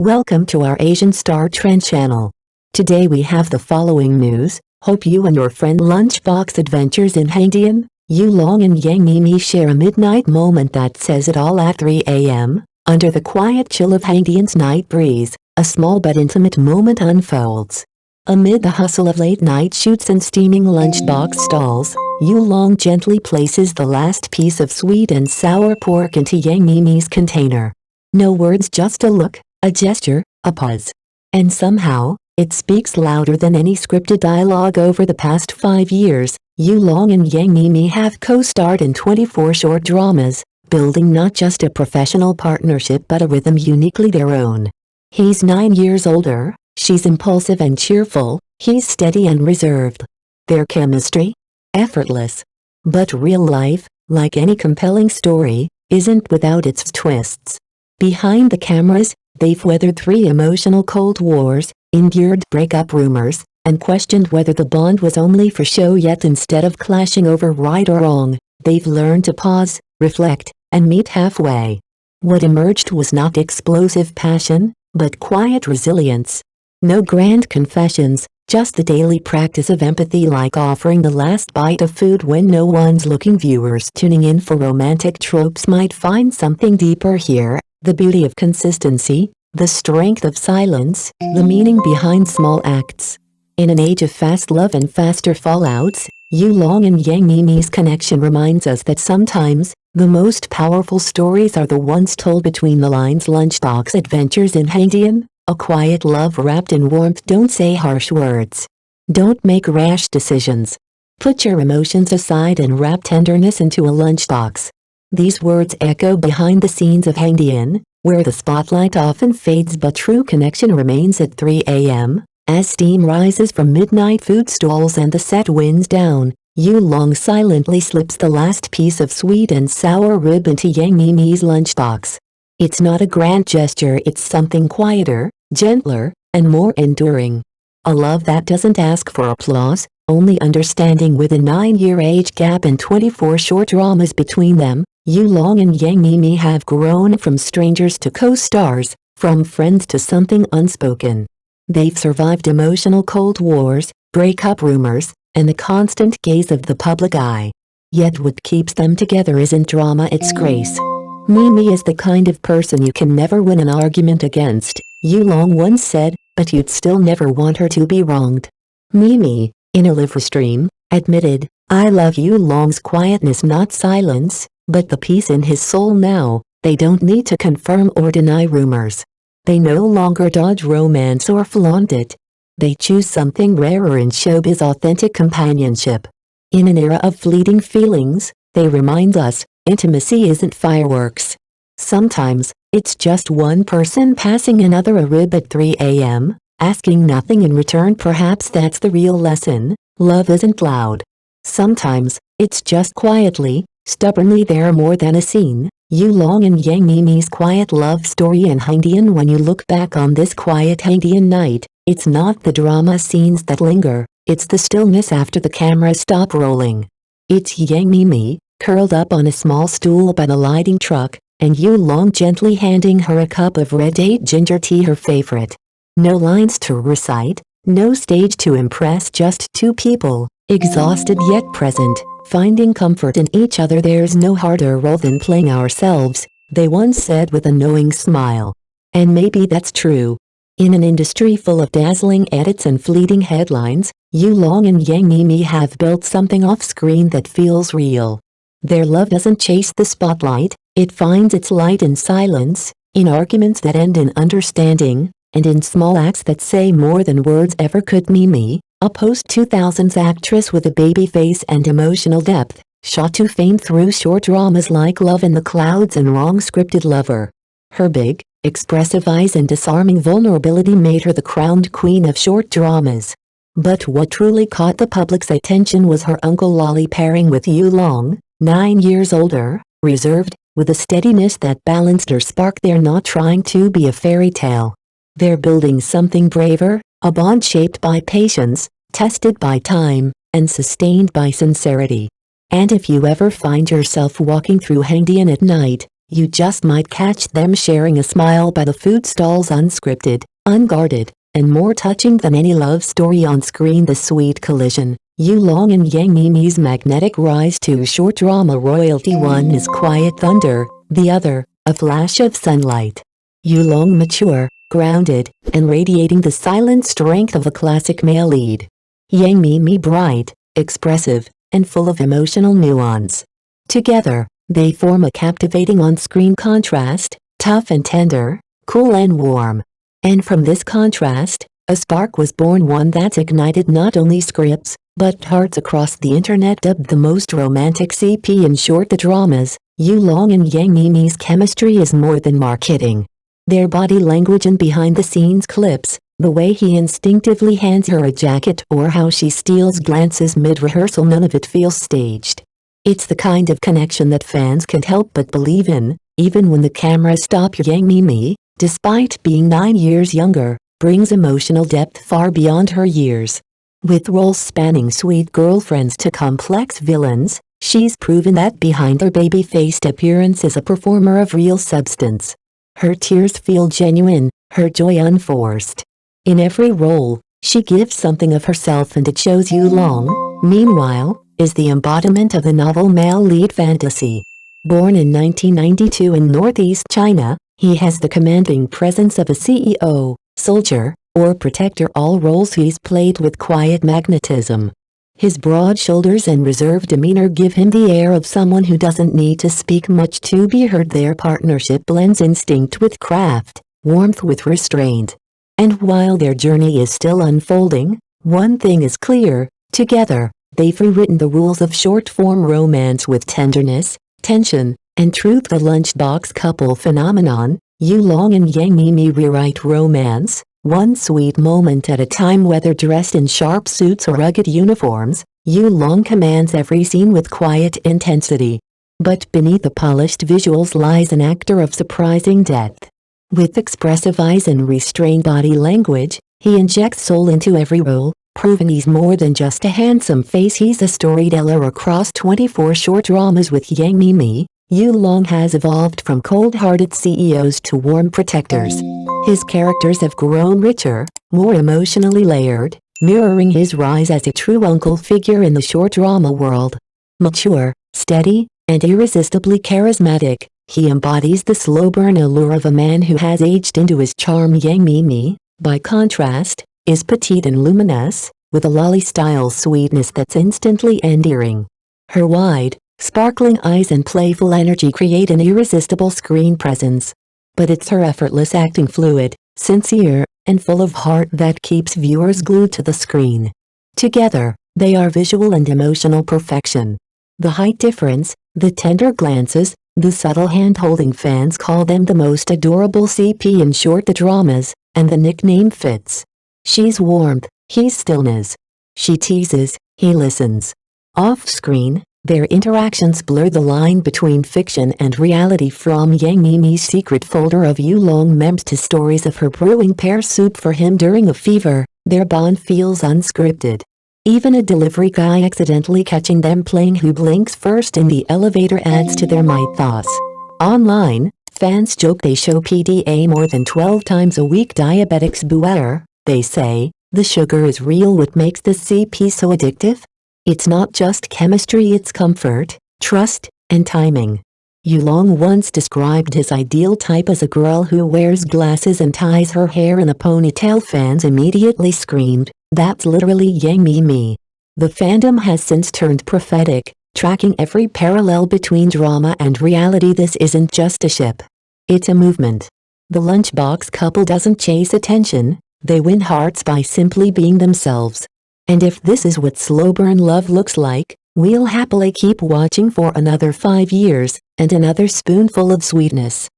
Welcome to our Asian Star Trend channel. Today we have the following news. Hope you and your friend Lunchbox adventures in Hangdian, Yulong and Yang Mimi share a midnight moment that says it all at 3 a.m. Under the quiet chill of Hangdian's night breeze, a small but intimate moment unfolds. Amid the hustle of late-night shoots and steaming lunchbox stalls, Yulong gently places the last piece of sweet and sour pork into Yang Mimi's container. No words, just a look, a gesture, a pause. And somehow, it speaks louder than any scripted dialogue over the past 5 years. Yulong and Yang Mimi have co-starred in 24 short dramas, building not just a professional partnership but a rhythm uniquely their own. He's 9 years older, she's impulsive and cheerful, he's steady and reserved. Their chemistry? Effortless. But real life, like any compelling story, isn't without its twists. Behind the cameras, they've weathered 3 emotional Cold Wars, endured breakup rumors, and questioned whether the bond was only for show. Yet instead of clashing over right or wrong, they've learned to pause, reflect, and meet halfway. What emerged was not explosive passion, but quiet resilience. No grand confessions, just the daily practice of empathy, like offering the last bite of food when no one's looking. Viewers tuning in for romantic tropes might find something deeper here. The beauty of consistency, the strength of silence, the meaning behind small acts. In an age of fast love and faster fallouts, Yulong and Yang Mimi's connection reminds us that sometimes, the most powerful stories are the ones told between the lines. Lunchbox adventures in Hangdian, a quiet love wrapped in warmth. Don't say harsh words. Don't make rash decisions. Put your emotions aside and wrap tenderness into a lunchbox. These words echo behind the scenes of Hangdian, where the spotlight often fades but true connection remains. At 3 a.m., as steam rises from midnight food stalls and the set winds down, Yulong silently slips the last piece of sweet and sour rib into Yang Mimi's lunchbox. It's not a grand gesture, it's something quieter, gentler, and more enduring. A love that doesn't ask for applause, only understanding. With a 9-year age gap and 24 short dramas between them, Yulong and Yang Mimi have grown from strangers to co-stars, from friends to something unspoken. They've survived emotional Cold Wars, breakup rumors, and the constant gaze of the public eye. Yet what keeps them together isn't drama, it's grace. Mimi is the kind of person you can never win an argument against, Yulong once said, but you'd still never want her to be wronged. Mimi, in a live stream, admitted, "I love Yulong's quietness, not silence, but the peace in his soul now." They don't need to confirm or deny rumors. They no longer dodge romance or flaunt it. They choose something rarer in showbiz: authentic companionship. In an era of fleeting feelings, they remind us, intimacy isn't fireworks. Sometimes, it's just one person passing another a rib at 3 a.m., asking nothing in return. Perhaps that's the real lesson. Love isn't loud. Sometimes, it's just quietly, stubbornly there. More than a scene, Yulong and Yang Mimi's quiet love story in Hangdian. When you look back on this quiet Hangdian night, it's not the drama scenes that linger, it's the stillness after the cameras stop rolling. It's Yang Mimi, curled up on a small stool by the lighting truck, and Yulong gently handing her a cup of red ginger tea, her favorite. No lines to recite, no stage to impress, just 2 people, exhausted yet present, finding comfort in each other. There's no harder role than playing ourselves, they once said with a knowing smile. And maybe that's true. In an industry full of dazzling edits and fleeting headlines, Yulong and Yang Mimi have built something off-screen that feels real. Their love doesn't chase the spotlight, it finds its light in silence, in arguments that end in understanding, and in small acts that say more than words ever could. Mimi, a post-2000s actress with a baby face and emotional depth, shot to fame through short dramas like Love in the Clouds and Wrong Scripted Lover. Her big, expressive eyes and disarming vulnerability made her the crowned queen of short dramas. But what truly caught the public's attention was her Uncle Lolly pairing with Yulong, 9 years older, reserved, with a steadiness that balanced her spark. They're not trying to be a fairy tale. They're building something braver, a bond shaped by patience, tested by time, and sustained by sincerity. And if you ever find yourself walking through Hangdian at night, You just might catch them sharing a smile by the food stalls, unscripted, unguarded, and more touching than any love story on screen. The sweet collision, Yulong and Yang Mimi's magnetic rise to short drama royalty. One is quiet thunder, the other, a flash of sunlight. Yulong mature, grounded, and radiating the silent strength of a classic male lead. Yang Mimi bright, expressive, and full of emotional nuance. Together, they form a captivating on-screen contrast, tough and tender, cool and warm. And from this contrast, a spark was born, one that's ignited not only scripts, but hearts across the internet. Dubbed the most romantic CP in short the dramas, Yulong and Yang Mimi's chemistry is more than marketing. Their body language and behind-the-scenes clips, the way he instinctively hands her a jacket or how she steals glances mid-rehearsal, none of it feels staged. It's the kind of connection that fans can't help but believe in, even when the cameras stop. Yang Mimi, despite being 9 years younger, brings emotional depth far beyond her years. With roles spanning sweet girlfriends to complex villains, she's proven that behind her baby-faced appearance is a performer of real substance. Her tears feel genuine, her joy unforced. In every role, she gives something of herself, and it shows. Yulong, meanwhile, is the embodiment of the novel male lead fantasy. Born in 1992 in Northeast China, he has the commanding presence of a CEO, soldier, or protector. All roles he's played with quiet magnetism. His broad shoulders and reserved demeanor give him the air of someone who doesn't need to speak much to be heard. Their partnership blends instinct with craft, warmth with restraint. And while their journey is still unfolding, one thing is clear: together, they've rewritten the rules of short-form romance with tenderness, tension, and truth. The Lunchbox couple phenomenon, Yulong and Yang Mimi rewrite romance, one sweet moment at a time. Whether dressed in sharp suits or rugged uniforms, Yulong commands every scene with quiet intensity. But beneath the polished visuals lies an actor of surprising depth. With expressive eyes and restrained body language, he injects soul into every role, proving he's more than just a handsome face. He's a storyteller. Across 24 short dramas with Yang Mimi, Yulong has evolved from cold-hearted CEOs to warm protectors. His characters have grown richer, more emotionally layered, mirroring his rise as a true uncle figure in the short drama world. Mature, steady, and irresistibly charismatic, he embodies the slow-burn allure of a man who has aged into his charm. Yang Mimi, by contrast, is petite and luminous, with a lolly-style sweetness that's instantly endearing. Her wide, sparkling eyes and playful energy create an irresistible screen presence. But it's her effortless acting, fluid, sincere, and full of heart, that keeps viewers glued to the screen. Together, they are visual and emotional perfection. The height difference, the tender glances, the subtle hand-holding. Fans call them the most adorable CP in short the dramas, and the nickname fits. She's warmth, he's stillness. She teases, he listens. Off-screen, their interactions blur the line between fiction and reality. From Yang Mimi's secret folder of Yulong memes to stories of her brewing pear soup for him during a fever, their bond feels unscripted. Even a delivery guy accidentally catching them playing Who Blinks First in the elevator adds to their mythos. Online, fans joke they show PDA more than 12 times a week. Diabetics beware, they say. The sugar is real. What makes this CP so addictive? It's not just chemistry, it's comfort, trust, and timing. Yulong once described his ideal type as a girl who wears glasses and ties her hair in a ponytail. Fans immediately screamed, "That's literally Yang Mimi." The fandom has since turned prophetic, tracking every parallel between drama and reality. This isn't just a ship. It's a movement. The Lunchbox couple doesn't chase attention, they win hearts by simply being themselves. And if this is what slow burn love looks like, we'll happily keep watching for another 5 years, and another spoonful of sweetness.